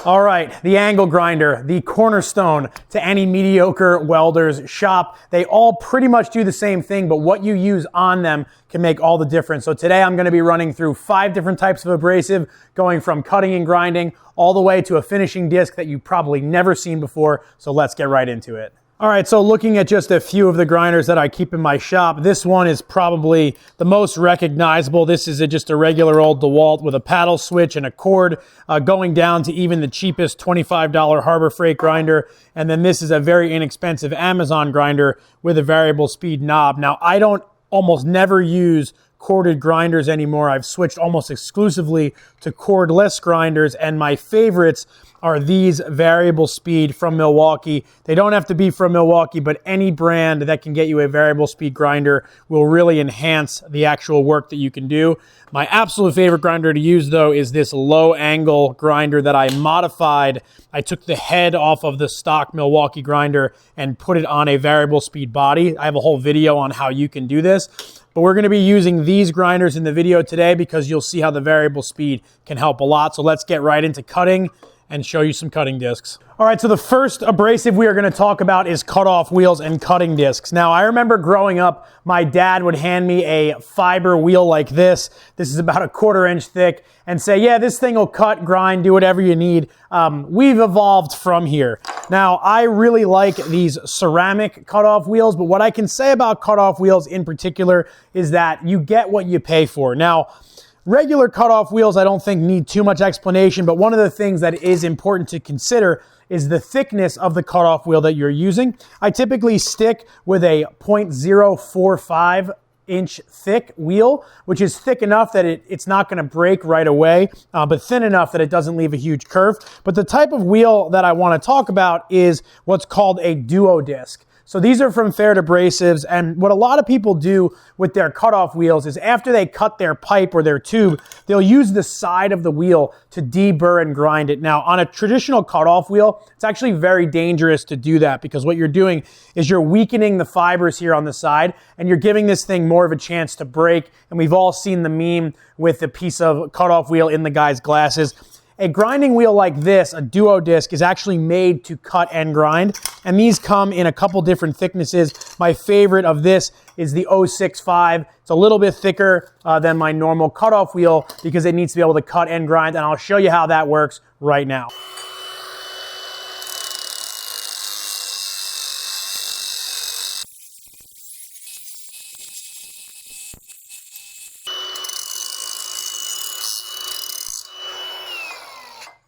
All right, the angle grinder, the cornerstone to any mediocre welder's shop. They all pretty much do the same thing, but what you use on them can make all the difference. So today I'm going to be running through 5 different types of abrasive, going from cutting and grinding all the way to a finishing disc that you've probably never seen before. So let's get right into it. All right, so looking at just a few of the grinders that I keep in my shop, this one is probably the most recognizable. This is just a regular old DeWalt with a paddle switch and a cord, going down to even the cheapest $25 Harbor Freight grinder. And then this is a very inexpensive Amazon grinder with a variable speed knob. Now, I don't almost never use corded grinders anymore. I've switched almost exclusively to cordless grinders, and my favorites are these variable speed from Milwaukee. They don't have to be from Milwaukee, but any brand that can get you a variable speed grinder will really enhance the actual work that you can do. My absolute favorite grinder to use, though, is this low angle grinder that I modified. I took the head off of the stock Milwaukee grinder and put it on a variable speed body. I have a whole video on how you can do this. But we're going to be using these grinders in the video today because you'll see how the variable speed can help a lot. So let's get right into cutting and show you some cutting discs. All right, so the first abrasive we are going to talk about is cutoff wheels and cutting discs. Now, I remember growing up, my dad would hand me a fiber wheel like this. This is about a 1/4 inch thick, and say, yeah, this thing will cut, grind, do whatever you need. We've evolved from here. Now, I really like these ceramic cutoff wheels, but what I can say about cutoff wheels in particular is that you get what you pay for. Now, regular cutoff wheels I don't think need too much explanation, but one of the things that is important to consider is the thickness of the cutoff wheel that you're using. I typically stick with a 0.045 inch thick wheel, which is thick enough that it's not going to break right away, but thin enough that it doesn't leave a huge curve. But the type of wheel that I want to talk about is what's called a duo disc. So these are from Pferd abrasives, and what a lot of people do with their cutoff wheels is after they cut their pipe or their tube, they'll use the side of the wheel to deburr and grind it. Now, on a traditional cutoff wheel, it's actually very dangerous to do that because what you're doing is you're weakening the fibers here on the side, and you're giving this thing more of a chance to break. And we've all seen the meme with the piece of cutoff wheel in the guy's glasses. A grinding wheel like this, a duo disc, is actually made to cut and grind, and these come in a couple different thicknesses. My favorite of this is the 065. It's a little bit thicker than my normal cutoff wheel because it needs to be able to cut and grind, and I'll show you how that works right now.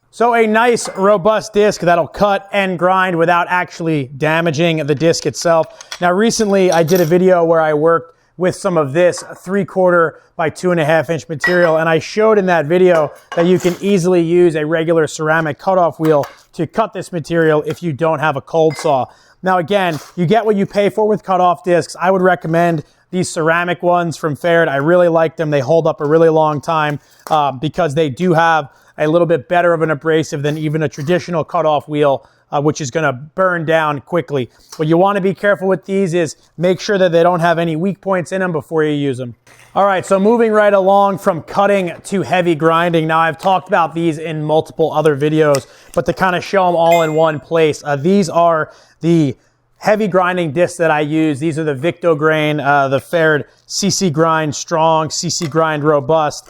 So a nice robust disc that'll cut and grind without actually damaging the disc itself. Now recently I did a video where I worked with some of this 3/4 by 2.5 inch material, and I showed in that video that you can easily use a regular ceramic cutoff wheel to cut this material if you don't have a cold saw. Now again, you get what you pay for with cutoff discs. I would recommend these ceramic ones from Pferd. I really like them. They hold up a really long time because they do have a little bit better of an abrasive than even a traditional cutoff wheel, which is going to burn down quickly. What you want to be careful with these is make sure that they don't have any weak points in them before you use them. All right, so moving right along from cutting to heavy grinding. Now, I've talked about these in multiple other videos, but to kind of show them all in one place, these are the heavy grinding discs that I use. These are the Victograin, the Pferd CC Grind Strong, CC Grind Robust,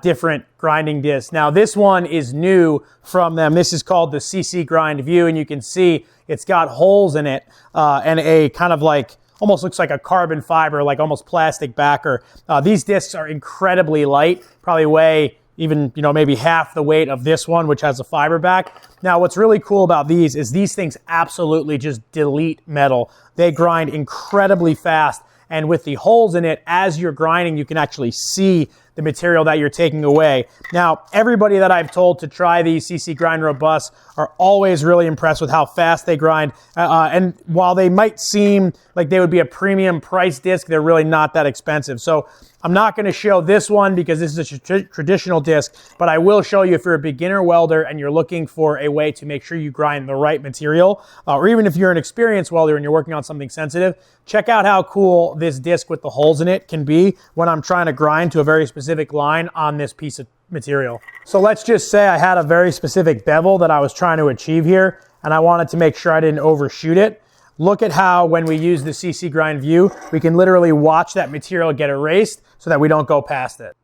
different grinding discs. Now this one is new from them. This is called the CC Grind View, and you can see it's got holes in it and a kind of like, almost looks like a carbon fiber, like almost plastic backer. These discs are incredibly light, probably weigh even, maybe half the weight of this one, which has a fiber back. Now, what's really cool about these is these things absolutely just delete metal. They grind incredibly fast, and with the holes in it, as you're grinding, you can actually see the material that you're taking away. Now, everybody that I've told to try these CC Grind Robust are always really impressed with how fast they grind. And while they might seem like they would be a premium price disc, they're really not that expensive. So I'm not going to show this one because this is a traditional disc, but I will show you if you're a beginner welder and you're looking for a way to make sure you grind the right material, or even if you're an experienced welder and you're working on something sensitive, check out how cool this disc with the holes in it can be when I'm trying to grind to a very specific line on this piece of material. So let's just say I had a very specific bevel that I was trying to achieve here, and I wanted to make sure I didn't overshoot it. Look at how when we use the CC Grind view, we can literally watch that material get erased so that we don't go past it.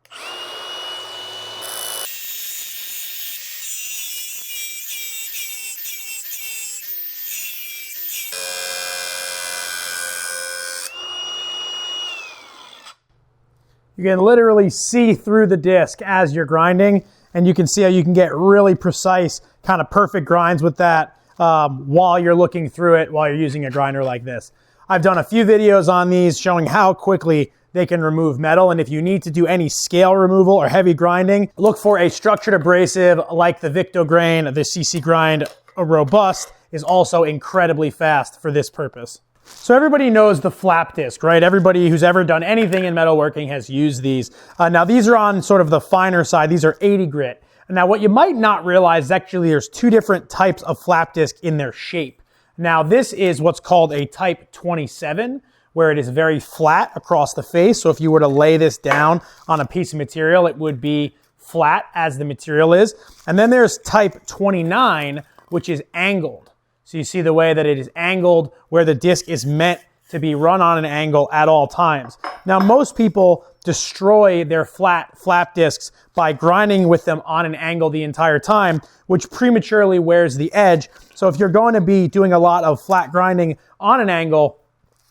You can literally see through the disc as you're grinding, and you can see how you can get really precise, kind of perfect grinds with that while you're looking through it, while you're using a grinder like this. I've done a few videos on these showing how quickly they can remove metal, and if you need to do any scale removal or heavy grinding, look for a structured abrasive like the Victograin. The CC Grind Robust is also incredibly fast for this purpose. So everybody knows the flap disc, right? Everybody who's ever done anything in metalworking has used these. Now these are on sort of the finer side. These are 80 grit. Now what you might not realize is actually there's two different types of flap disc in their shape. Now this is what's called a type 27, where it is very flat across the face. So if you were to lay this down on a piece of material, it would be flat as the material is. And then there's type 29, which is angled. So you see the way that it is angled, where the disc is meant to be run on an angle at all times. Now, most people destroy their flap discs by grinding with them on an angle the entire time, which prematurely wears the edge. So if you're going to be doing a lot of flat grinding on an angle,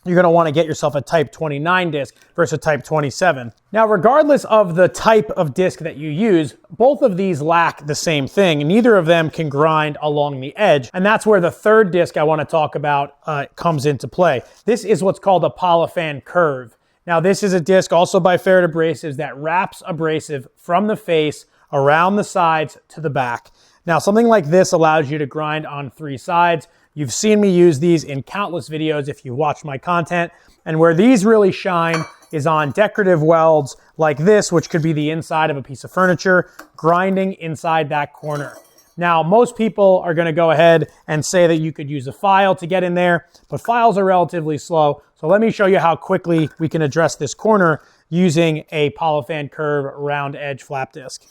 you're going to want to get yourself a type 29 disc versus a type 27. Now, regardless of the type of disc that you use, both of these lack the same thing. Neither of them can grind along the edge. And that's where the third disc I want to talk about comes into play. This is what's called a Polyan curve. Now, this is a disc also by Pferd Abrasives that wraps abrasive from the face around the sides to the back. Now, something like this allows you to grind on three sides. You've seen me use these in countless videos if you watch my content. And where these really shine is on decorative welds like this, which could be the inside of a piece of furniture, grinding inside that corner. Now, most people are going to go ahead and say that you could use a file to get in there, but files are relatively slow. So let me show you how quickly we can address this corner using a Polyan curve round edge flap disc.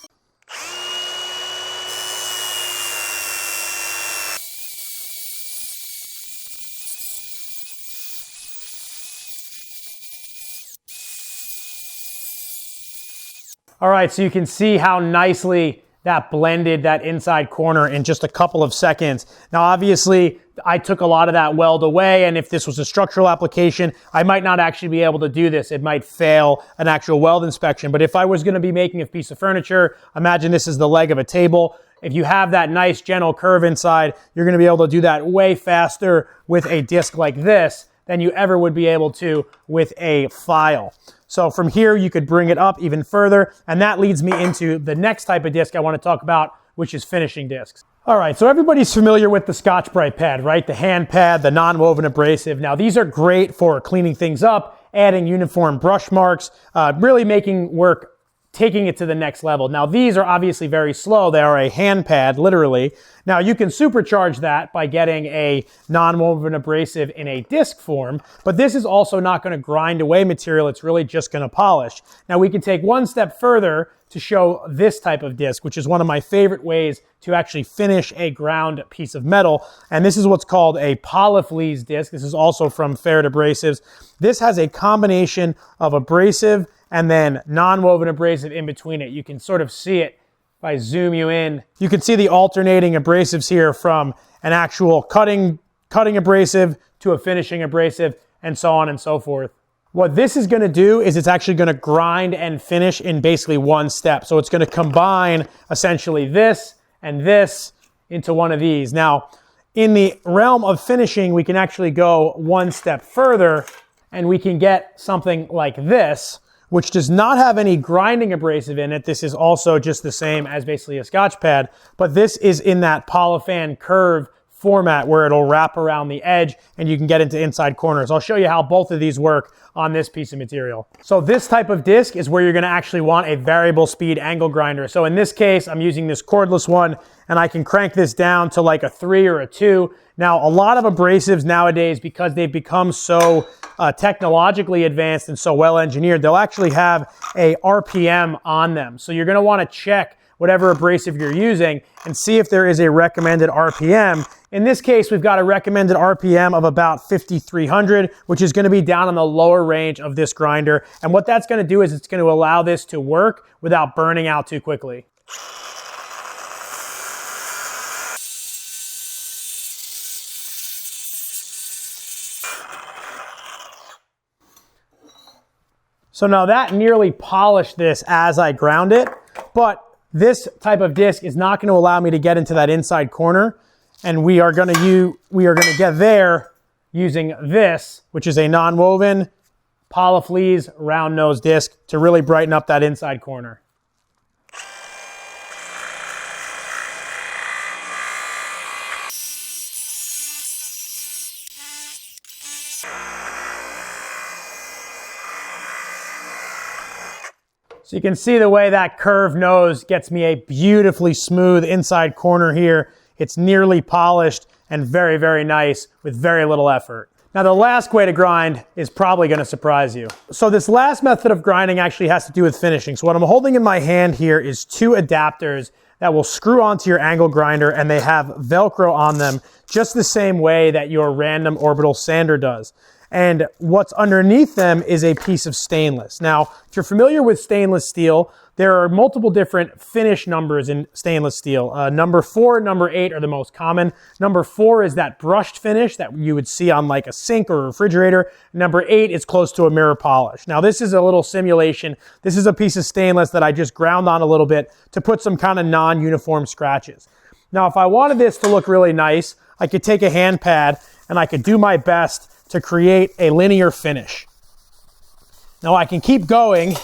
All right, so you can see how nicely that blended that inside corner in just a couple of seconds. Now, obviously, I took a lot of that weld away, and if this was a structural application, I might not actually be able to do this. It might fail an actual weld inspection. But if I was going to be making a piece of furniture, imagine this is the leg of a table. If you have that nice gentle curve inside, you're going to be able to do that way faster with a disc like this than you ever would be able to with a file. So from here, you could bring it up even further, and that leads me into the next type of disc I want to talk about, which is finishing discs. All right, so everybody's familiar with the Scotch-Brite pad, right? The hand pad, the non-woven abrasive. Now, these are great for cleaning things up, adding uniform brush marks, really making work, taking it to the next level. Now, these are obviously very slow. They are a hand pad, literally. Now, you can supercharge that by getting a non-woven abrasive in a disc form, but this is also not going to grind away material. It's really just going to polish. Now, we can take one step further to show this type of disc, which is one of my favorite ways to actually finish a ground piece of metal. And this is what's called a polyfleece disc. This is also from Pferd Abrasives. This has a combination of abrasive and then non-woven abrasive in between it. You can sort of see it if I zoom you in. You can see the alternating abrasives here from an actual cutting abrasive to a finishing abrasive and so on and so forth. What this is going to do is it's actually going to grind and finish in basically one step. So it's going to combine essentially this and this into one of these. Now, in the realm of finishing, we can actually go one step further and we can get something like this, which does not have any grinding abrasive in it. This is also just the same as basically a Scotch pad, but this is in that Polyan curve format where it'll wrap around the edge and you can get into inside corners. I'll show you how both of these work on this piece of material. So this type of disc is where you're gonna actually want a variable speed angle grinder. So in this case, I'm using this cordless one and I can crank this down to like a 3 or a 2. Now, a lot of abrasives nowadays, because they've become so technologically advanced and so well engineered, they'll actually have a RPM on them. So you're gonna wanna check whatever abrasive you're using and see if there is a recommended RPM. In this case, we've got a recommended RPM of about 5,300, which is gonna be down on the lower range of this grinder. And what that's gonna do is it's gonna allow this to work without burning out too quickly. So now that nearly polished this as I ground it, but this type of disc is not going to allow me to get into that inside corner, and we are going to get there using this, which is a non-woven Polyfleece round nose disc to really brighten up that inside corner. So you can see the way that curved nose gets me a beautifully smooth inside corner here. It's nearly polished and very, very nice with very little effort. Now the last way to grind is probably going to surprise you. So this last method of grinding actually has to do with finishing. So what I'm holding in my hand here is 2 adapters that will screw onto your angle grinder, and they have Velcro on them just the same way that your random orbital sander does. And what's underneath them is a piece of stainless. Now, if you're familiar with stainless steel, there are multiple different finish numbers in stainless steel. Number 4 and number 8 are the most common. Number 4 is that brushed finish that you would see on like a sink or a refrigerator. Number 8 is close to a mirror polish. Now, this is a little simulation. This is a piece of stainless that I just ground on a little bit to put some kind of non-uniform scratches. Now, if I wanted this to look really nice, I could take a hand pad and I could do my best to create a linear finish. Now I can keep going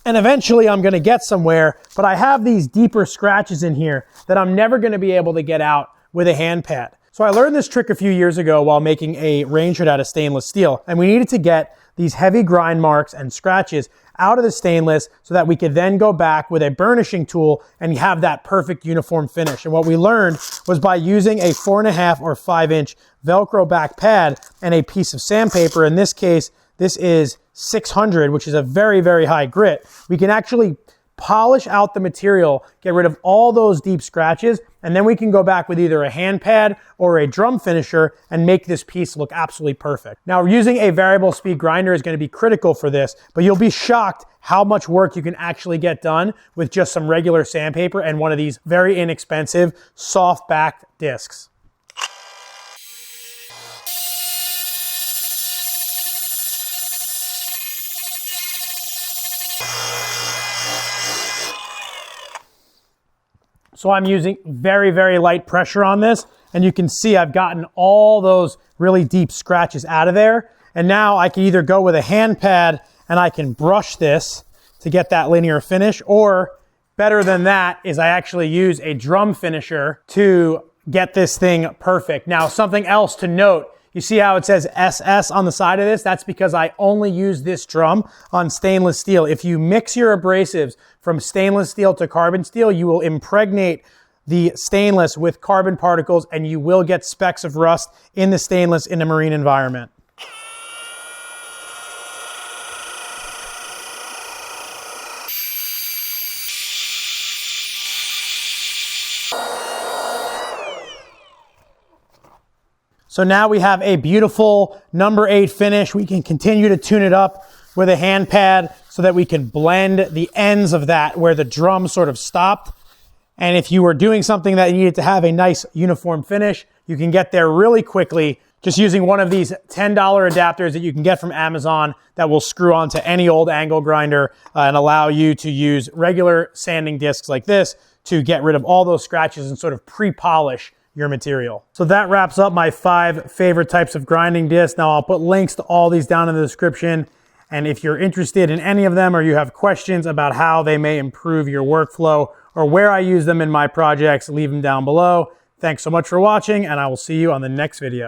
and eventually I'm gonna get somewhere, but I have these deeper scratches in here that I'm never gonna be able to get out with a hand pad. So I learned this trick a few years ago while making a range hood out of stainless steel, and we needed to get these heavy grind marks and scratches out of the stainless so that we could then go back with a burnishing tool and have that perfect uniform finish. And what we learned was by using a 4.5 or 5 inch Velcro back pad and a piece of sandpaper. In this case, this is 600, which is a very, very high grit. We can actually polish out the material, get rid of all those deep scratches, and then we can go back with either a hand pad or a drum finisher and make this piece look absolutely perfect. Now, using a variable speed grinder is going to be critical for this, but you'll be shocked how much work you can actually get done with just some regular sandpaper and one of these very inexpensive soft backed discs. So I'm using very, very light pressure on this, and you can see I've gotten all those really deep scratches out of there. And now I can either go with a hand pad and I can brush this to get that linear finish, or better than that is I actually use a drum finisher to get this thing perfect. Now, something else to note, you see how it says SS on the side of this? That's because I only use this drum on stainless steel. If you mix your abrasives from stainless steel to carbon steel, you will impregnate the stainless with carbon particles and you will get specks of rust in the stainless in a marine environment. So now we have a beautiful number 8 finish. We can continue to tune it up with a hand pad so that we can blend the ends of that where the drum sort of stopped. And if you were doing something that you needed to have a nice uniform finish, you can get there really quickly just using one of these $10 adapters that you can get from Amazon that will screw onto any old angle grinder and allow you to use regular sanding discs like this to get rid of all those scratches and sort of pre-polish your material. So that wraps up my 5 favorite types of grinding discs. Now I'll put links to all these down in the description. And if you're interested in any of them or you have questions about how they may improve your workflow or where I use them in my projects, leave them down below. Thanks so much for watching, and I will see you on the next video.